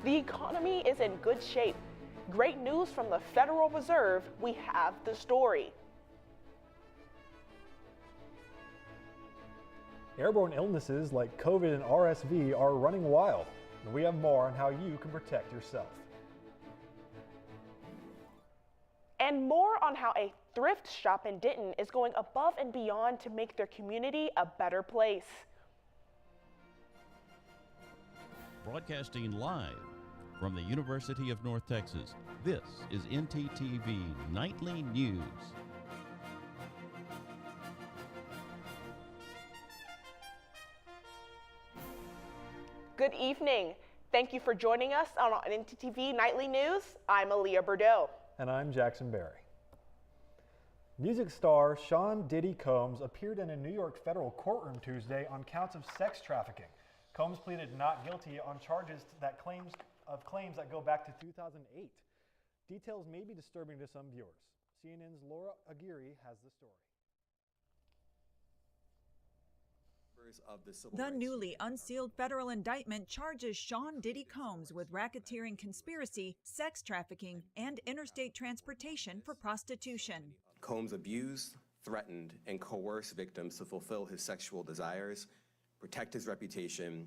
The economy is in good shape. Great news from the Federal Reserve. We have the story. Airborne illnesses like COVID and RSV are running wild, and we have more on how you can protect yourself. And more on how a thrift shop in Denton is going above and beyond to make their community a better place. Broadcasting live from the University of North Texas, this is ntTV Nightly News. Good evening. Thank you for joining us on ntTV Nightly News. I'm Aaliyah Bordeaux. And I'm Jackson Berry. Music star Sean Diddy Combs appeared in a New York federal courtroom Tuesday on counts of sex trafficking. Combs pleaded not guilty on charges that claims that go back to 2008. Details may be disturbing to some viewers. CNN's Laura Aguirre has the story. The newly unsealed federal indictment charges Sean Diddy Combs with racketeering conspiracy, sex trafficking, and interstate transportation for prostitution. Combs abused, threatened, and coerced victims to fulfill his sexual desires, protect his reputation,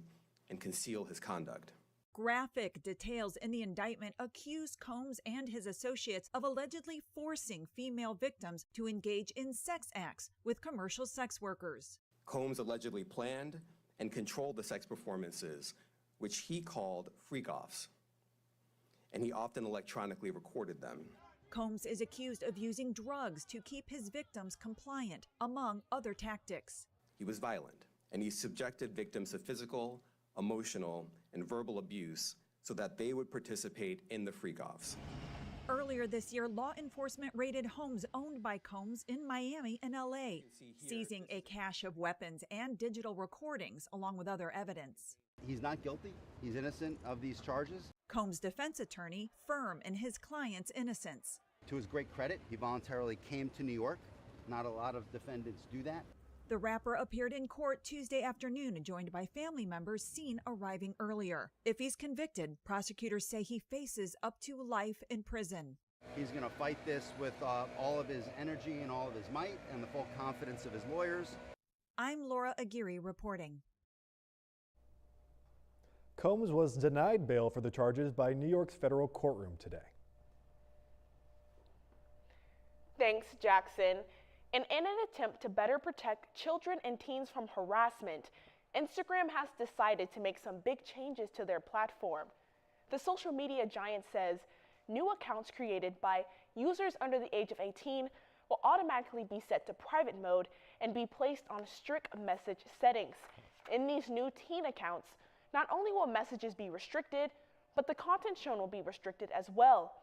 and conceal his conduct. Graphic details in the indictment accuse Combs and his associates of allegedly forcing female victims to engage in sex acts with commercial sex workers. Combs allegedly planned and controlled the sex performances, which he called freak-offs, and he often electronically recorded them. Combs is accused of using drugs to keep his victims compliant, among other tactics. He was violent, and he subjected victims to physical, emotional, and verbal abuse so that they would participate in the freak-offs. Earlier this year, law enforcement raided homes owned by Combs in Miami and LA, seizing a cache of weapons and digital recordings along with other evidence. He's not guilty. He's innocent of these charges. Combs' defense attorney firm in his client's innocence. To his great credit, he voluntarily came to New York. Not a lot of defendants do that. The rapper appeared in court Tuesday afternoon, joined by family members seen arriving earlier. If he's convicted, prosecutors say he faces up to life in prison. He's going to fight this with all of his energy and all of his might and the full confidence of his lawyers. I'm Laura Aguirre reporting. Combs was denied bail for the charges by New York's federal courtroom today. Thanks, Jackson. And in an attempt to better protect children and teens from harassment, Instagram has decided to make some big changes to their platform. The social media giant says new accounts created by users under the age of 18 will automatically be set to private mode and be placed on strict message settings. In these new teen accounts, not only will messages be restricted, but the content shown will be restricted as well.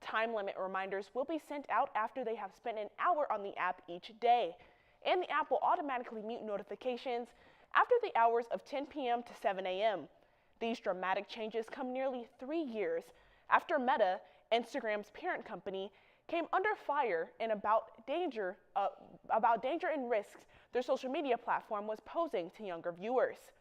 Time limit reminders will be sent out after they have spent an hour on the app each day, and the app will automatically mute notifications after the hours of 10 p.m. to 7 a.m. These dramatic changes come nearly 3 years after Meta, Instagram's parent company, came under fire and about danger and risks their social media platform was posing to younger viewers.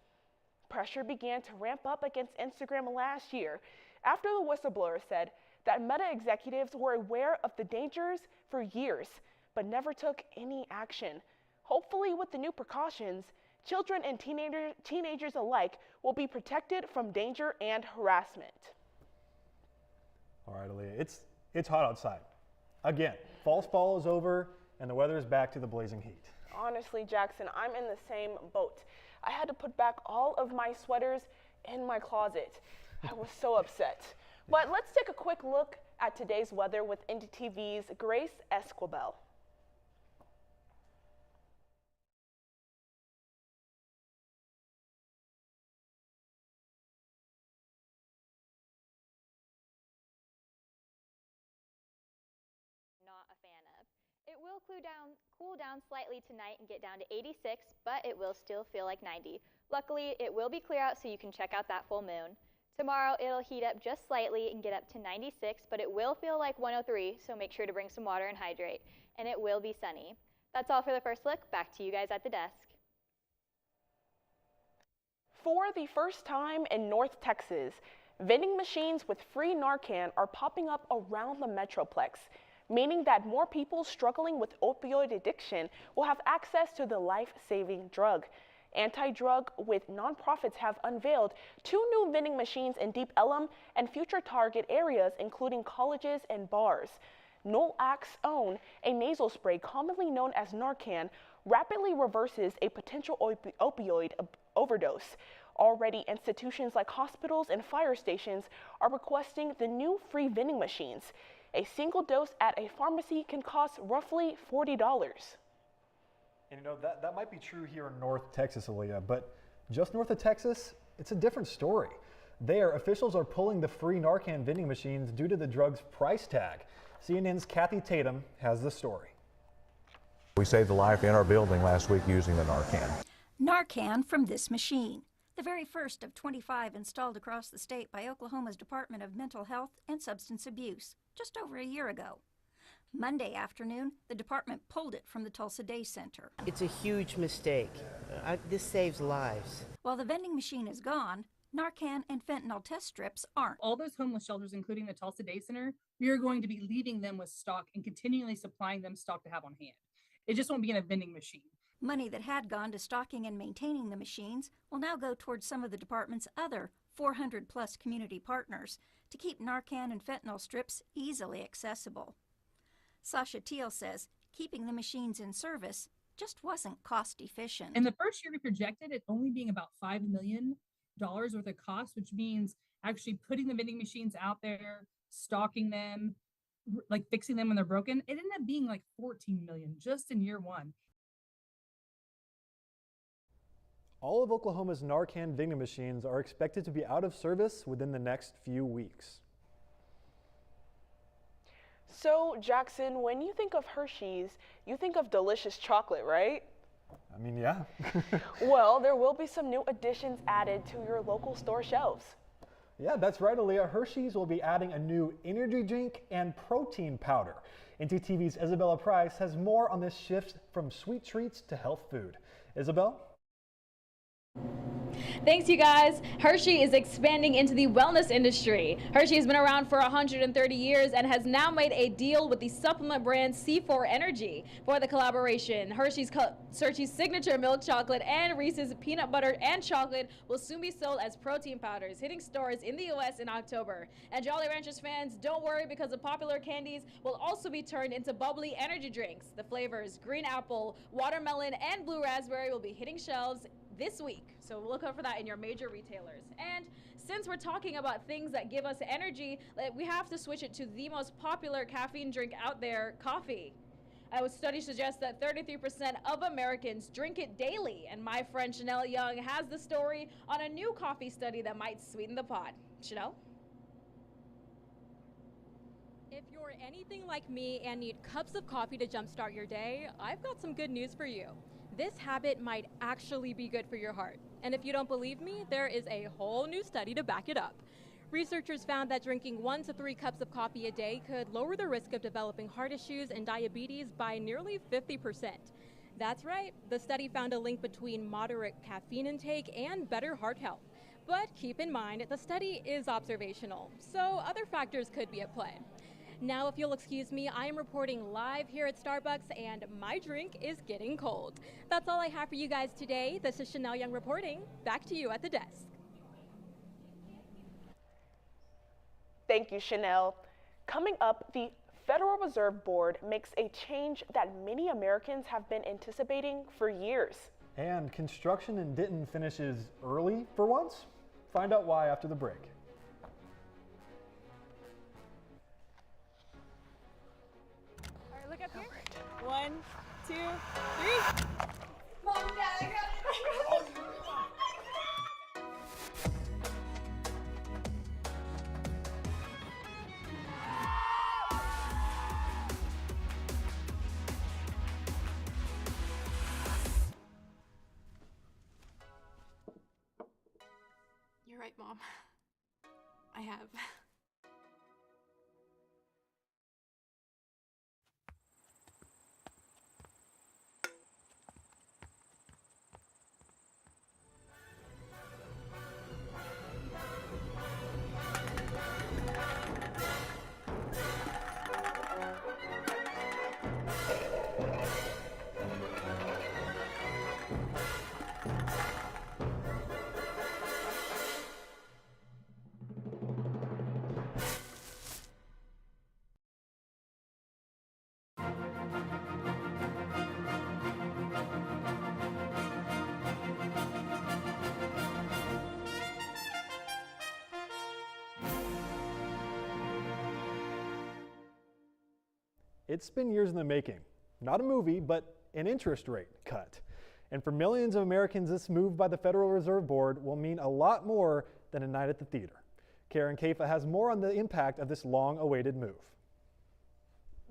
Pressure began to ramp up against Instagram last year after the whistleblower said that Meta executives were aware of the dangers for years, but never took any action. Hopefully, with the new precautions, children and teenagers alike will be protected from danger and harassment. All right, Aaliyah, it's hot outside. Again, fall is over and the weather is back to the blazing heat. Honestly, Jackson, I'm in the same boat. I had to put back all of my sweaters in my closet. I was so upset. But let's take a quick look at today's weather with ntTV's Grace Esquivel. Not a fan of. It will cool down slightly tonight and get down to 86, but it will still feel like 90. Luckily, it will be clear out so you can check out that full moon. Tomorrow, it'll heat up just slightly and get up to 96, but it will feel like 103, so make sure to bring some water and hydrate. And it will be sunny. That's all for the first look. Back to you guys at the desk. For the first time in North Texas, Vending machines with free Narcan are popping up around the Metroplex, meaning that more people struggling with opioid addiction will have access to the life-saving drug. Anti-drug with nonprofits have unveiled 2 new vending machines in Deep Ellum and future target areas, including colleges and bars. Nolax's own, a nasal spray commonly known as Narcan, rapidly reverses a potential opioid overdose. Already, institutions like hospitals and fire stations are requesting the new free vending machines. A single dose at a pharmacy can cost roughly $40. And that might be true here in North Texas, Aaliyah, but just north of Texas, it's a different story. There, officials are pulling the free Narcan vending machines due to the drug's price tag. CNN's Kathy Tatum has the story. We saved a life in our building last week using the Narcan. Narcan from this machine, the very first of 25 installed across the state by Oklahoma's Department of Mental Health and Substance Abuse just over a year ago. Monday afternoon, the department pulled it from the Tulsa Day Center. It's a huge mistake. This saves lives. While the vending machine is gone, Narcan and fentanyl test strips aren't. All those homeless shelters, including the Tulsa Day Center, we are going to be leaving them with stock and continually supplying them stock to have on hand. It just won't be in a vending machine. Money that had gone to stocking and maintaining the machines will now go towards some of the department's other 400-plus community partners to keep Narcan and fentanyl strips easily accessible. Sasha Teal says keeping the machines in service just wasn't cost efficient. In the first year, we projected it only being about $5 million worth of cost, which means actually putting the vending machines out there, stocking them, like fixing them when they're broken. It ended up being like $14 million just in year one. All of Oklahoma's Narcan vending machines are expected to be out of service within the next few weeks. So, Jackson, when you think of Hershey's, you think of delicious chocolate, right? I mean, yeah. Well, there will be some new additions added to your local store shelves. Yeah, that's right, Aaliyah. Hershey's will be adding a new energy drink and protein powder. ntTV's Isabella Price has more on this shift from sweet treats to health food. Isabel? Thanks, you guys. Hershey is expanding into the wellness industry. Hershey has been around for 130 years and has now made a deal with the supplement brand C4 Energy for the collaboration. Hershey's signature milk chocolate and Reese's peanut butter and chocolate will soon be sold as protein powders, hitting stores in the U.S. in October. And Jolly Ranchers fans, don't worry, because the popular candies will also be turned into bubbly energy drinks. The flavors green apple, watermelon, and blue raspberry will be hitting shelves this week, so look out for that in your major retailers. And since we're talking about things that give us energy, we have to switch it to the most popular caffeine drink out there, coffee. A study suggests that 33% of Americans drink it daily, and my friend Chanel Young has the story on a new coffee study that might sweeten the pot. Chanel? If you're anything like me and need cups of coffee to jumpstart your day, I've got some good news for you. This habit might actually be good for your heart. And if you don't believe me, there is a whole new study to back it up. Researchers found that drinking 1 to 3 cups of coffee a day could lower the risk of developing heart issues and diabetes by nearly 50%. That's right, the study found a link between moderate caffeine intake and better heart health. But keep in mind, the study is observational, so other factors could be at play. Now, if you'll excuse me, I am reporting live here at Starbucks and my drink is getting cold. That's all I have for you guys today. This is Chanel Young reporting. Back to you at the desk. Thank you, Chanel. Coming up, the Federal Reserve Board makes a change that many Americans have been anticipating for years. And construction in Denton finishes early for once? Find out why after the break. Look up here. 1, 2, 3. Mom, Dad, I got it. You're right, Mom. I have. It's been years in the making. Not a movie, but an interest rate cut. And for millions of Americans, this move by the Federal Reserve Board will mean a lot more than a night at the theater. Karen Kafa has more on the impact of this long-awaited move.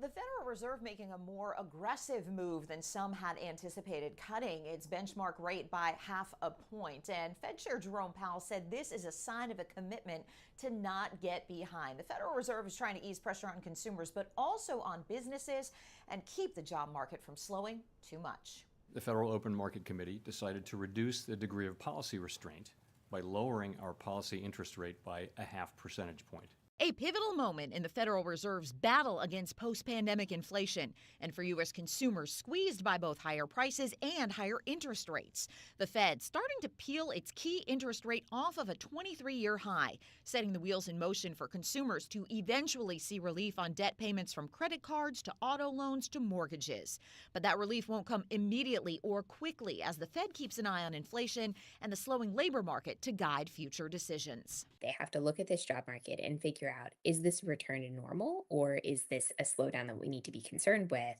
The Federal Reserve making a more aggressive move than some had anticipated, cutting its benchmark rate by 0.5 point. And Fed Chair Jerome Powell said this is a sign of a commitment to not get behind. The Federal Reserve is trying to ease pressure on consumers, but also on businesses and keep the job market from slowing too much. The Federal Open Market Committee decided to reduce the degree of policy restraint by lowering our policy interest rate by 0.5 percentage point. A pivotal moment in the Federal Reserve's battle against post-pandemic inflation and for U.S. consumers squeezed by both higher prices and higher interest rates. The Fed starting to peel its key interest rate off of a 23-year high, setting the wheels in motion for consumers to eventually see relief on debt payments from credit cards to auto loans to mortgages. But that relief won't come immediately or quickly as the Fed keeps an eye on inflation and the slowing labor market to guide future decisions. They have to look at this job market and figure out, is this a return to normal or is this a slowdown that we need to be concerned with?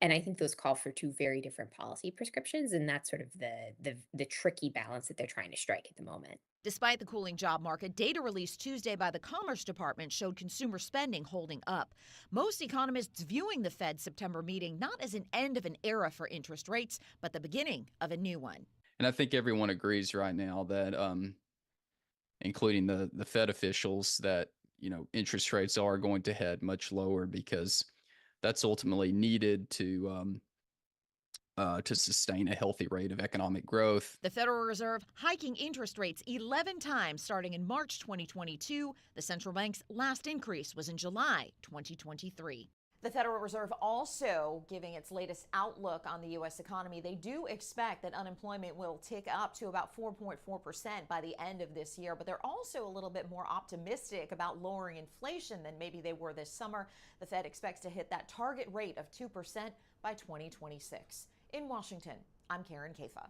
And I think those call for two very different policy prescriptions, and that's sort of the tricky balance that they're trying to strike at the moment. Despite the cooling job market, data released Tuesday by the Commerce Department showed consumer spending holding up. Most economists viewing the Fed's September meeting not as an end of an era for interest rates, but the beginning of a new one. And I think everyone agrees right now that, including the Fed officials, that interest rates are going to head much lower because that's ultimately needed to sustain a healthy rate of economic growth. The Federal Reserve hiking interest rates 11 times starting in March 2022. The central bank's last increase was in July 2023. The Federal Reserve also giving its latest outlook on the U.S. economy. They do expect that unemployment will tick up to about 4.4% by the end of this year, but they're also a little bit more optimistic about lowering inflation than maybe they were this summer. The Fed expects to hit that target rate of 2% by 2026. In Washington, I'm Karen Kafa.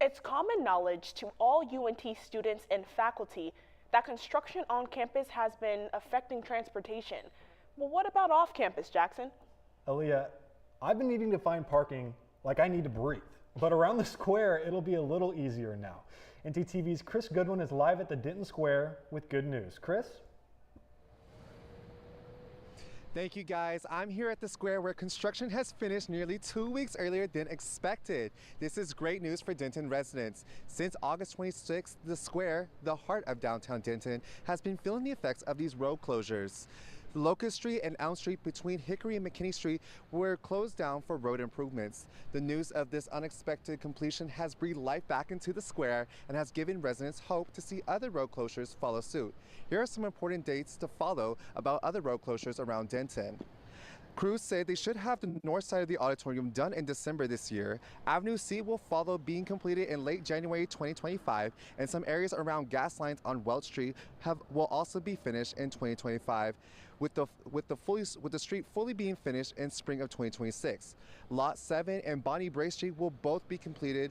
It's common knowledge to all UNT students and faculty that construction on campus has been affecting transportation. Well, what about off campus, Jackson? Aaliyah, I've been needing to find parking like I need to breathe. But around the square, it'll be a little easier now. ntTV's Chris Goodwin is live at the Denton Square with good news. Chris? Thank you, guys. I'm here at the square where construction has finished nearly 2 weeks earlier than expected. This is great news for Denton residents. Since August 26th, the square, the heart of downtown Denton, has been feeling the effects of these road closures. Locust Street and Elm Street between Hickory and McKinney Street were closed down for road improvements. The news of this unexpected completion has breathed life back into the square and has given residents hope to see other road closures follow suit. Here are some important dates to follow about other road closures around Denton. Crews say they should have the north side of the auditorium done in December this year. Avenue C will follow, being completed in late January 2025, and some areas around gas lines on Welch Street will also be finished in 2025, with the street fully being finished in spring of 2026. Lot 7 and Bonnie Bray Street will both be completed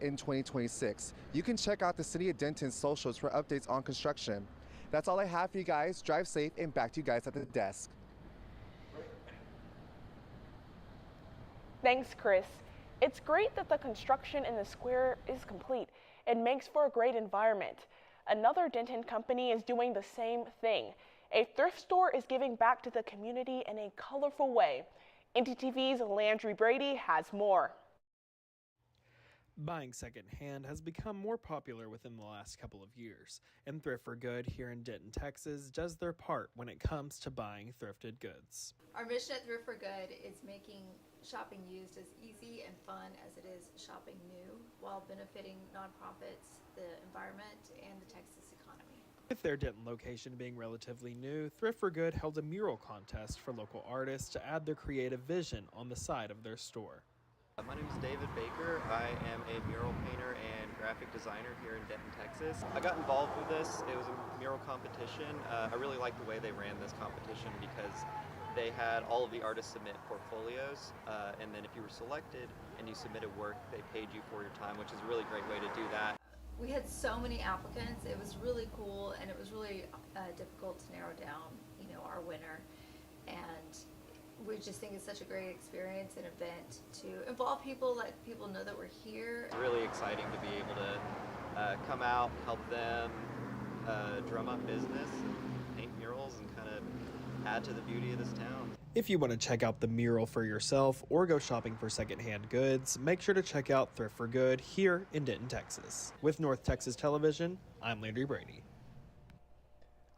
in 2026. You can check out the City of Denton's socials for updates on construction. That's all I have for you guys. Drive safe, and back to you guys at the desk. Thanks, Chris. It's great that the construction in the square is complete. It makes for a great environment. Another Denton company is doing the same thing. A thrift store is giving back to the community in a colorful way. ntTV's Landry Brady has more. Buying secondhand has become more popular within the last couple of years, and Thrift for Good here in Denton, Texas does their part when it comes to buying thrifted goods. Our mission at Thrift for Good is making shopping used as easy and fun as it is shopping new, while benefiting nonprofits, the environment, and the Texas economy. With their Denton location being relatively new, Thrift for Good held a mural contest for local artists to add their creative vision on the side of their store. My name is David Baker. I am a mural painter and graphic designer here in Denton, Texas. I got involved with this. It was a mural competition. I really liked the way they ran this competition because they had all of the artists submit portfolios, and then if you were selected and you submitted work, they paid you for your time, which is a really great way to do that. We had so many applicants. It was really cool, and it was really difficult to narrow down, our winner. And we just think it's such a great experience and event to involve people, let people know that we're here. It's really exciting to be able to come out, help them drum up business, and paint murals, and kind of add to the beauty of this town. If you want to check out the mural for yourself or go shopping for secondhand goods, make sure to check out Thrift for Good here in Denton, Texas. With North Texas Television, I'm Landry Brady.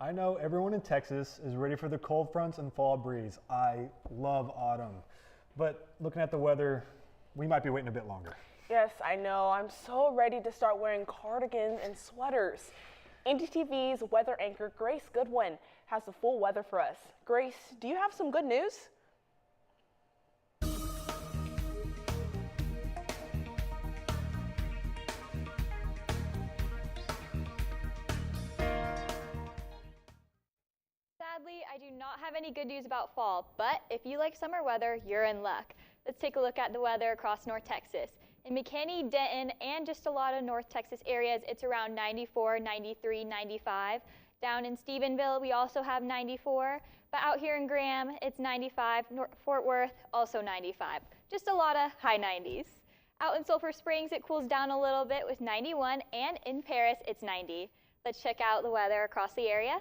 I know everyone in Texas is ready for the cold fronts and fall breeze. I love autumn. But looking at the weather, we might be waiting a bit longer. Yes, I know. I'm so ready to start wearing cardigans and sweaters. ntTV's weather anchor Grace Goodwin has the full weather for us. Grace, do you have some good news? Sadly, I do not have any good news about fall, but if you like summer weather, you're in luck. Let's take a look at the weather across North Texas. In McKinney, Denton, and just a lot of North Texas areas, it's around 94, 93, 95. Down in Stephenville, we also have 94. But out here in Graham, it's 95. Fort Worth, also 95. Just a lot of high 90s. Out in Sulphur Springs, it cools down a little bit with 91, and in Paris, it's 90. Let's check out the weather across the area.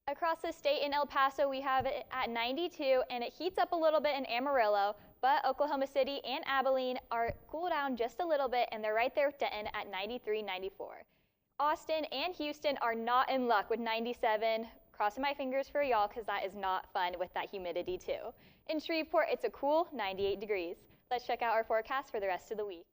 Across the state in El Paso, we have it at 92, and it heats up a little bit in Amarillo, but Oklahoma City and Abilene are cool down just a little bit, and they're right there with Denton at 93, 94. Austin and Houston are not in luck with 97. Crossing my fingers for y'all because that is not fun with that humidity too. In Shreveport, it's a cool 98 degrees. Let's check out our forecast for the rest of the week.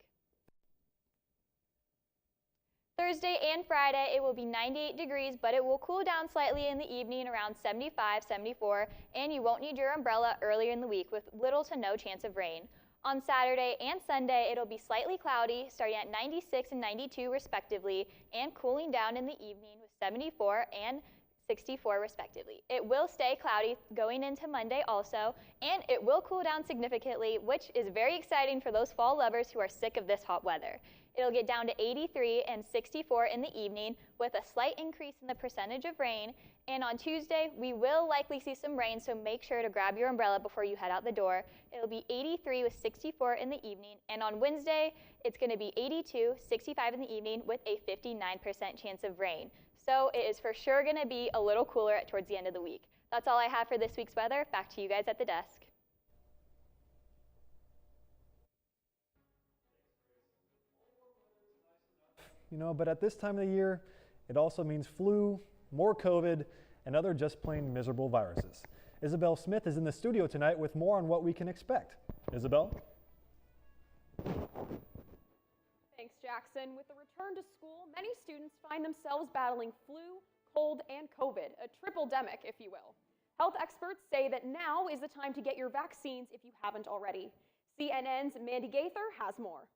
Thursday and Friday, it will be 98 degrees, but it will cool down slightly in the evening around 75, 74, and you won't need your umbrella earlier in the week with little to no chance of rain. On Saturday and Sunday, it'll be slightly cloudy, starting at 96 and 92 respectively, and cooling down in the evening with 74 and 64 respectively. It will stay cloudy going into Monday also, and it will cool down significantly, which is very exciting for those fall lovers who are sick of this hot weather. It'll get down to 83 and 64 in the evening with a slight increase in the percentage of rain. And on Tuesday, we will likely see some rain, so make sure to grab your umbrella before you head out the door. It'll be 83 with 64 in the evening. And on Wednesday, it's going to be 82, 65 in the evening with a 59% chance of rain. So it is for sure going to be a little cooler towards the end of the week. That's all I have for this week's weather. Back to you guys at the desk. But at this time of the year, it also means flu, more COVID, and other just plain miserable viruses. Isabel Smith is in the studio tonight with more on what we can expect. Isabel? Thanks, Jackson. With the return to school, many students find themselves battling flu, cold, and COVID, a triple-demic, if you will. Health experts say that now is the time to get your vaccines if you haven't already. CNN's Mandy Gaither has more.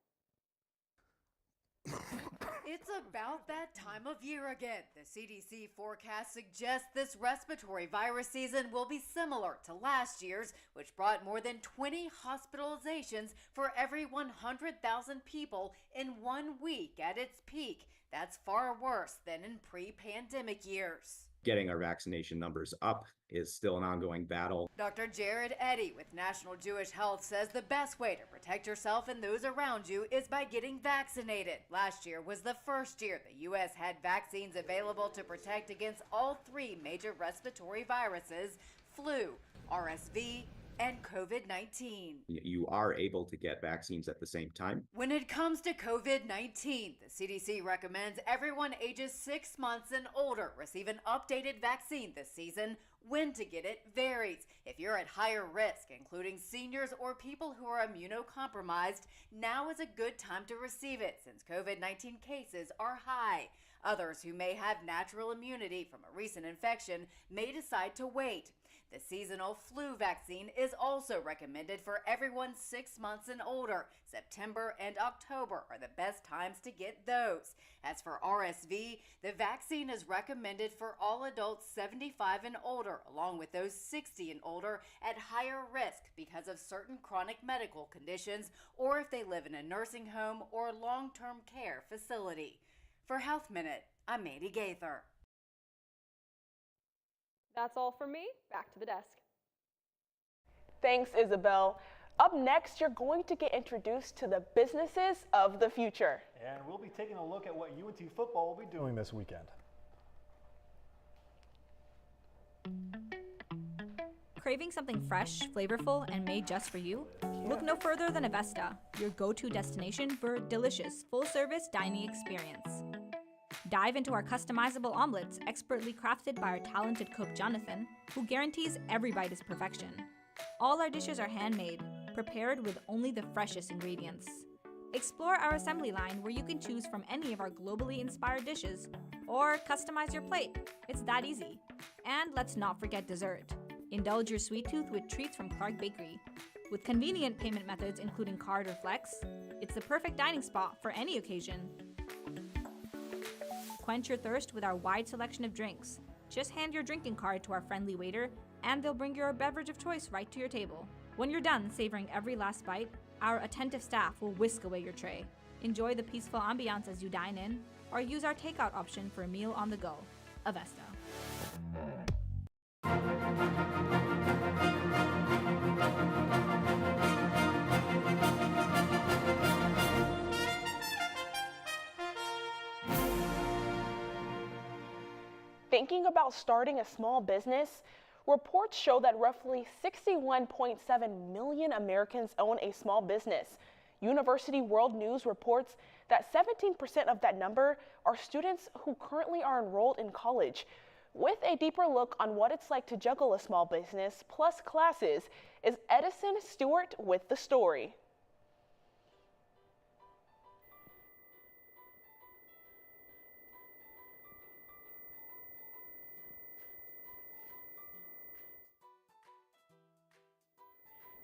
It's about that time of year again. The CDC forecast suggests this respiratory virus season will be similar to last year's, which brought more than 20 hospitalizations for every 100,000 people in 1 week at its peak. That's far worse than in pre-pandemic years. Getting our vaccination numbers up is still an ongoing battle. Dr. Jared Eddy with National Jewish Health says the best way to protect yourself and those around you is by getting vaccinated. Last year was the first year the U.S. had vaccines available to protect against all 3 major respiratory viruses: flu, RSV, and COVID-19. You are able to get vaccines at the same time. When it comes to COVID-19, the CDC recommends everyone ages 6 months and older receive an updated vaccine this season. When to get it varies. If you're at higher risk, including seniors or people who are immunocompromised, now is a good time to receive it since COVID-19 cases are high. Others who may have natural immunity from a recent infection may decide to wait. The seasonal flu vaccine is also recommended for everyone 6 months and older. September and October are the best times to get those. As for RSV, the vaccine is recommended for all adults 75 and older, along with those 60 and older at higher risk because of certain chronic medical conditions or if they live in a nursing home or long-term care facility. For Health Minute, I'm Mandy Gaither. That's all from me. Back to the desk. Thanks, Isabel. Up next, you're going to get introduced to the businesses of the future. And we'll be taking a look at what UNT football will be doing this weekend. Craving something fresh, flavorful, and made just for you? Look no further than Avesta, your go-to destination for a delicious, full-service dining experience. Dive into our customizable omelets, expertly crafted by our talented cook Jonathan, who guarantees every bite is perfection. All our dishes are handmade, prepared with only the freshest ingredients. Explore our assembly line where you can choose from any of our globally inspired dishes, or customize your plate. It's that easy. And let's not forget dessert. Indulge your sweet tooth with treats from Clark Bakery. With convenient payment methods including card or flex, it's the perfect dining spot for any occasion. Quench your thirst with our wide selection of drinks. Just hand your drinking card to our friendly waiter, and they'll bring your beverage of choice right to your table. When you're done savoring every last bite, our attentive staff will whisk away your tray. Enjoy the peaceful ambiance as you dine in, or use our takeout option for a meal on the go. Avesta. Thinking about starting a small business? Reports show that roughly 61.7 million Americans own a small business. University World News reports that 17% of that number are students who currently are enrolled in college. With a deeper look on what it's like to juggle a small business plus classes is Edison Stewart with the story.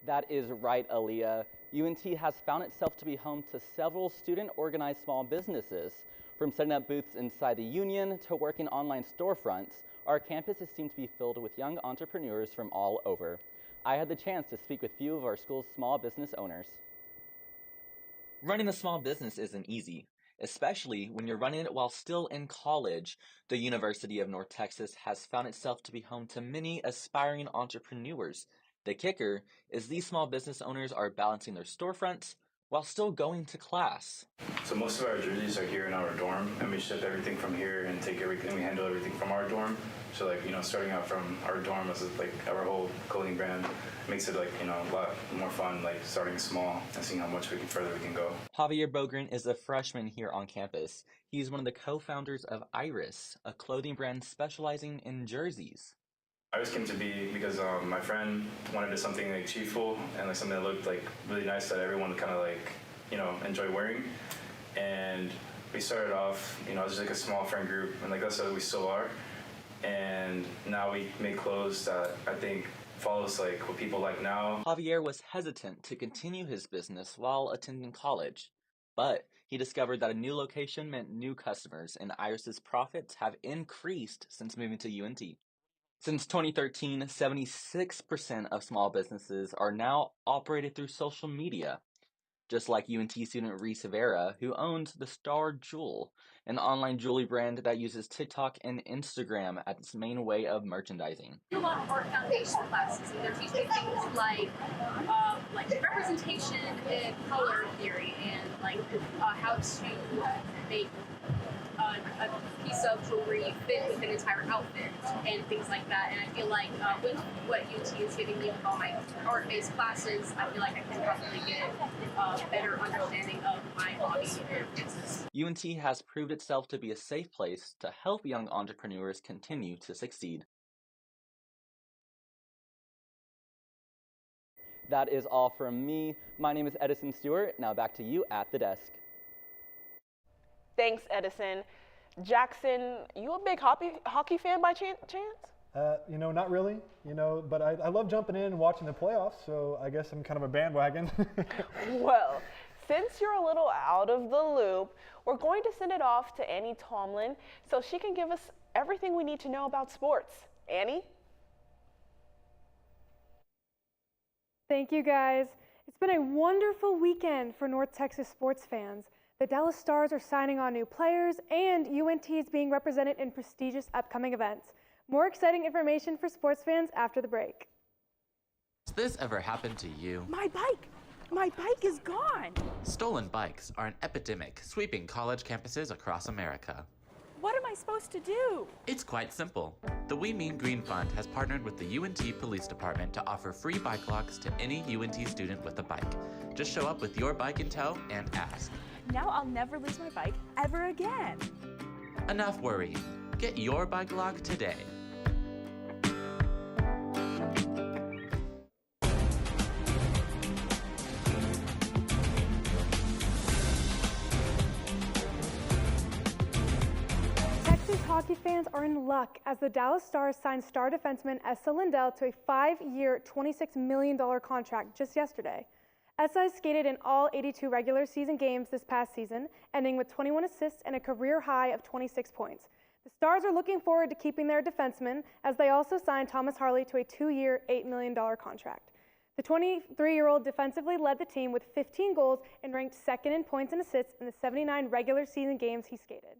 That is right, Aaliyah. UNT has found itself to be home to several student-organized small businesses. From setting up booths inside the union to working online storefronts, our campuses seem to be filled with young entrepreneurs from all over. I had the chance to speak with a few of our school's small business owners. Running a small business isn't easy, especially when you're running it while still in college. The University of North Texas has found itself to be home to many aspiring entrepreneurs. The kicker is these small business owners are balancing their storefronts while still going to class. So most of our jerseys are here in our dorm, and we ship everything from here and we handle everything from our dorm. So starting out from our dorm as our whole clothing brand makes it a lot more fun, starting small and seeing how much further we can go. Javier Bogren is a freshman here on campus. He's one of the co-founders of Iris, a clothing brand specializing in jerseys. Iris came to be because my friend wanted something cheerful and something that looked really nice that everyone kind of enjoy wearing. And we started off, just a small friend group, and that's how we still are. And now we make clothes that I think follows what people like now. Javier was hesitant to continue his business while attending college, but he discovered that a new location meant new customers, and Iris's profits have increased since moving to UNT. Since 2013, 76% of small businesses are now operated through social media, just like UNT student Reseveres, who owns The Star Jewel, an online jewelry brand that uses TikTok and Instagram as its main way of merchandising. A lot of art foundation classes, and they're teaching things like representation and color theory, and how to make a piece of jewelry fit with an entire outfit and things like that. And I feel like with what UT is giving me with all my art-based classes, I feel like I can probably get a better understanding of my hobby and business. UNT has proved itself to be a safe place to help young entrepreneurs continue to succeed. That is all from me. My name is Edison Stewart. Now back to you at the desk. Thanks, Edison. Jackson, you a big hockey fan by chance? Not really, but I love jumping in and watching the playoffs, so I guess I'm kind of a bandwagon. Well, since you're a little out of the loop, we're going to send it off to Annie Tomlin so she can give us everything we need to know about sports. Annie? Thank you, guys. It's been a wonderful weekend for North Texas sports fans. The Dallas Stars are signing on new players, and UNT is being represented in prestigious upcoming events. More exciting information for sports fans after the break. Has this ever happened to you? My bike! My bike is gone! Stolen bikes are an epidemic sweeping college campuses across America. What am I supposed to do? It's quite simple. The We Mean Green Fund has partnered with the UNT Police Department to offer free bike locks to any UNT student with a bike. Just show up with your bike in tow and ask. Now I'll never lose my bike ever again. Enough worrying. Get your bike lock today. Hockey fans are in luck as the Dallas Stars signed star defenseman Esa Lindell to a 5-year, $26 million contract just yesterday. Esa has skated in all 82 regular season games this past season, ending with 21 assists and a career high of 26 points. The Stars are looking forward to keeping their defenseman as they also signed Thomas Harley to a 2-year, $8 million contract. The 23-year-old defensively led the team with 15 goals and ranked second in points and assists in the 79 regular season games he skated.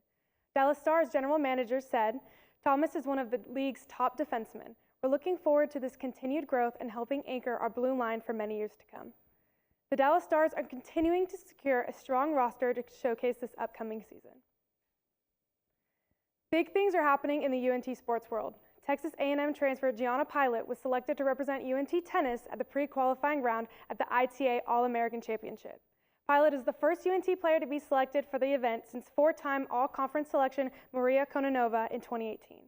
Dallas Stars general manager said, "Thomas is one of the league's top defensemen. We're looking forward to this continued growth and helping anchor our blue line for many years to come." The Dallas Stars are continuing to secure a strong roster to showcase this upcoming season. Big things are happening in the UNT sports world. Texas A&M transfer Gianna Pilot was selected to represent UNT tennis at the pre-qualifying round at the ITA All-American Championship. Pilot is the first UNT player to be selected for the event since 4-time all-conference selection Maria Kononova in 2018.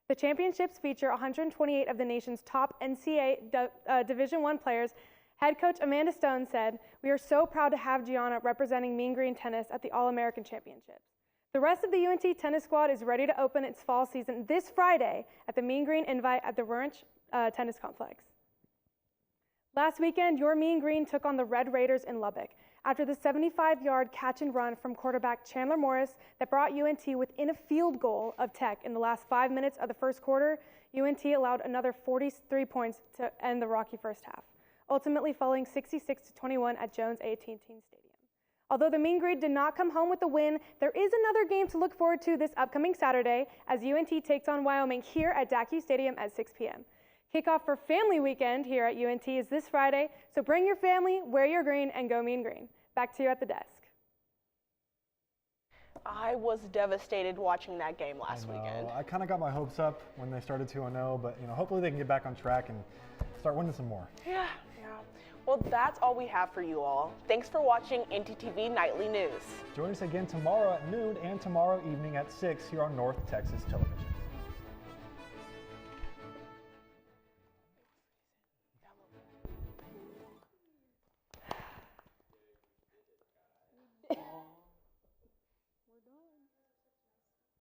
The championships feature 128 of the nation's top NCAA Division I players. Head coach Amanda Stone said, "We are so proud to have Gianna representing Mean Green Tennis at the All-American Championships." The rest of the UNT tennis squad is ready to open its fall season this Friday at the Mean Green Invite at the Ranch Tennis Complex. Last weekend, your Mean Green took on the Red Raiders in Lubbock. After the 75-yard catch and run from quarterback Chandler Morris that brought UNT within a field goal of Tech in the last 5 minutes of the first quarter, UNT allowed another 43 points to end the rocky first half, ultimately falling 66-21 at Jones A&T Stadium. Although the Mean Green did not come home with the win, there is another game to look forward to this upcoming Saturday as UNT takes on Wyoming here at Dackey Stadium at 6 p.m. Kickoff for Family Weekend here at UNT is this Friday, so bring your family, wear your green, and go Mean Green. Back to you at the desk. I was devastated watching that game last weekend. I kind of got my hopes up when they started 2-0, but hopefully they can get back on track and start winning some more. Yeah. Well, that's all we have for you all. Thanks for watching ntTV Nightly News. Join us again tomorrow at noon and tomorrow evening at 6 here on North Texas Television.